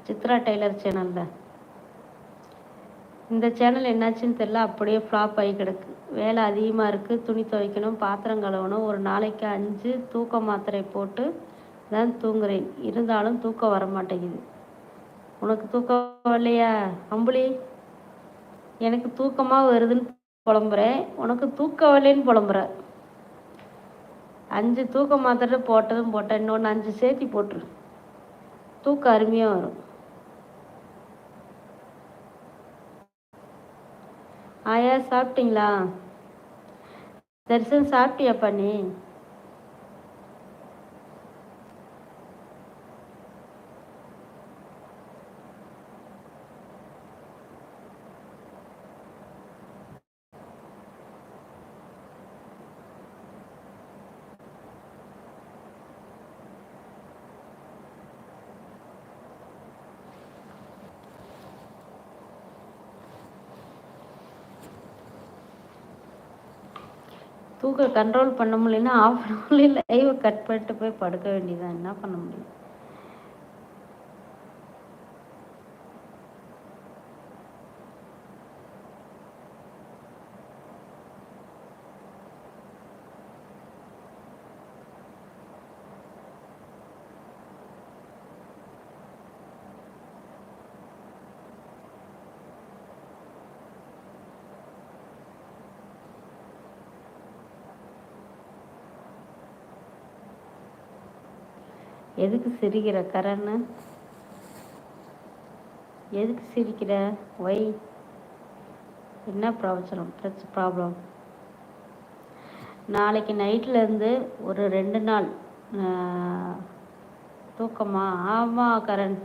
Chitra Taylor சேனலில். இந்த channel என்னாச்சுன்னு தெரில, அப்படியே ஃப்ளாப் ஆகி கிடக்கு. வேலை அதிகமாக இருக்குது, துணி துவைக்கணும், பாத்திரம் கழுவணும். ஒரு நாளைக்கு 5 தூக்க மாத்திரை போட்டு தான் தூங்குறேன். இருந்தாலும் தூக்கம் வர மாட்டேங்குது. உனக்கு தூக்கம் வரலையா அம்புலி? எனக்கு தூக்கமாக வருதுன்னு புலம்புறேன், உனக்கு தூக்கம் வரலைன்னு புலம்புற. 5 தூக்க மாத்திரை போட்டதும் போட்டேன், இன்னொன்று 5 சேர்த்தி போட்டுரு, தூக்கம் அருமையாக வரும். ஆயா சாப்பிட்டீங்களா? தரிசனம் சாப்பிட்டியாப்பா நீ? தூக்க கண்ட்ரோல் பண்ண முடியலன்னா ஆஃப் பண்ண முடியல, லைவை கட் பண்ணிட்டு போய் படுக்க வேண்டியதான். என்ன பண்ண முடியும்? எதுக்கு சிரிக்கிற கரன்னு? எதுக்கு சிரிக்கிற? ஒய், என்ன ப்ராப்ளம்? நாளைக்கு நைட்லேருந்து ஒரு 2 நாள் தூக்கமா? ஆமாம் கரண்,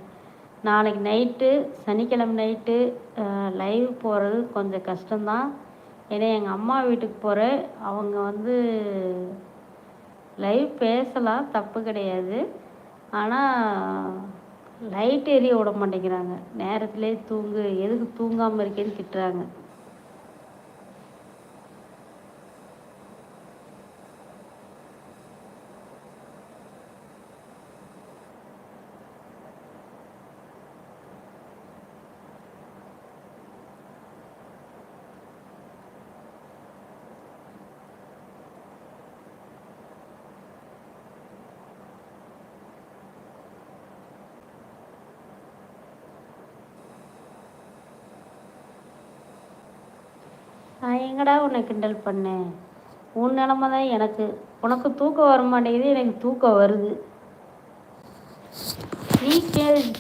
நாளைக்கு நைட்டு, சனிக்கிழமை நைட்டு லைவ் போகிறது கொஞ்சம் கஷ்டம்தான். ஏன்னா எங்கள் அம்மா வீட்டுக்கு போகிறேன். அவங்க வந்து லைவ் பேசலாம், தப்பு கிடையாது. ஆனால் லைட் எரிய விட மாட்டேங்கிறாங்க. நேரத்திலே தூங்கு, எதுக்கு தூங்காமல் இருக்கேன்னு திட்டுறாங்க. நான் எங்கடா உன்னை கிண்டல் பண்ணேன்? உன் நிலமை தான் எனக்கு. உனக்கு தூக்கம் வர மாட்டேங்குது, எனக்கு தூக்கம் வருது. நீ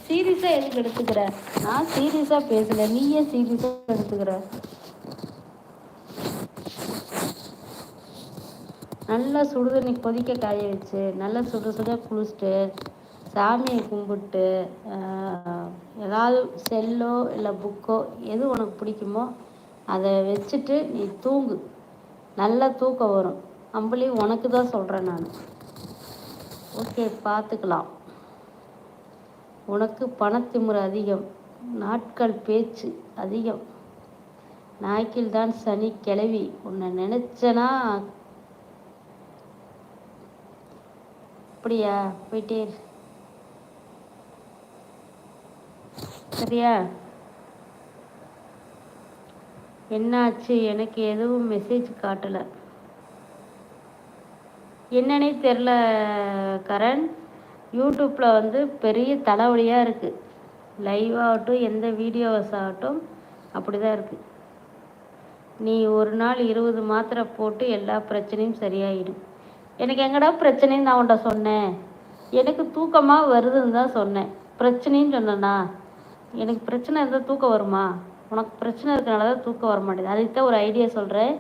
சீரியஸாக எதுக்கு எடுத்துக்கிற? நான் சீரியஸாக பேசலை, நீ ஏன் சீரியஸாக எடுத்துக்கிற? நல்லா சுடுதண்ணி கொதிக்க காய வச்சு, நல்லா சுட குளிச்சுட்டு, சாமியை கும்பிட்டு, ஏதாவது செல்லோ இல்லை புக்கோ எது உனக்கு பிடிக்குமோ அதை வச்சுட்டு நீ தூங்கு, நல்லா தூக்கம் வரும். அம்பளி, உனக்கு தான் சொல்கிறேன் நான். ஓகே, பார்த்துக்கலாம். உனக்கு பணத்திமுறை அதிகம், நாட்கள் பேச்சு அதிகம். நாய்க்கில் தான் சனி கிளவி. உன்னை நினச்சனா அப்படியா? போயிட்டே சரியா? என்னாச்சு? எனக்கு எதுவும் மெசேஜ் காட்டலை, என்னன்னே தெரில கரண். யூடியூப்பில் வந்து பெரிய தலைவலியாக இருக்குது. லைவ் ஆகட்டும், எந்த வீடியோஸ் ஆகட்டும், அப்படி தான் இருக்குது. நீ ஒரு நாள் 20 மாத்திரை போட்டு எல்லா பிரச்சனையும் சரியாயிடும். எனக்கு எங்கடா பிரச்சனைன்னு நான் உன்ட்ட சொன்னேன்? எனக்கு தூக்கமாக வருதுன்னு தான் சொன்னேன். பிரச்சனைன்னு சொன்னேன்னா? எனக்கு பிரச்சனை இருந்தால் தூக்கம் வருமா? உனக்கு பிரச்சனை இருக்கிறனால தான் தூக்கம் வர மாட்டேங்குது. அதுக்கு தான் ஒரு ஐடியா சொல்கிறேன்.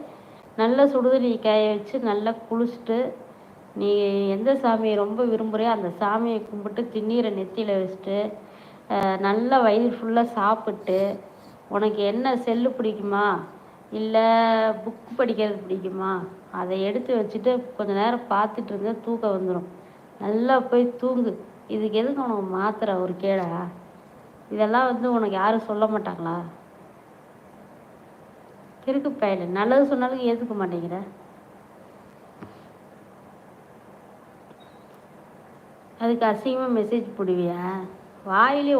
நல்லா சுடுதண்ணி காய வச்சு நல்லா குளிச்சுட்டு, நீ எந்த சாமியை ரொம்ப விரும்புகிறியோ அந்த சாமியை கும்பிட்டு திருநீரை நெத்தியில் வச்சுட்டு, நல்லா வயிறு ஃபுல்லாக சாப்பிட்டு, உனக்கு என்ன செல்லு பிடிக்குமா இல்லை புக் படிக்கிறது பிடிக்குமா அதை எடுத்து வச்சுட்டு கொஞ்சம் நேரம் பார்த்துட்டு இருந்தா தூக்கம் வந்துடும். நல்லா போய் தூங்கு. இதுக்கு எதுக்கு உனக்கு மாத்திரை ஒரு கேடா? இதெல்லாம் வந்து உனக்கு யாரும் சொல்ல மாட்டாங்களா? கிறுக்கு பயல, நல்லது சொன்னாலும் ஏற்றுக்க மாட்டேங்கிற. அதுக்கு அசிங்கமாக மெசேஜ் போடுவியா? வாயிலே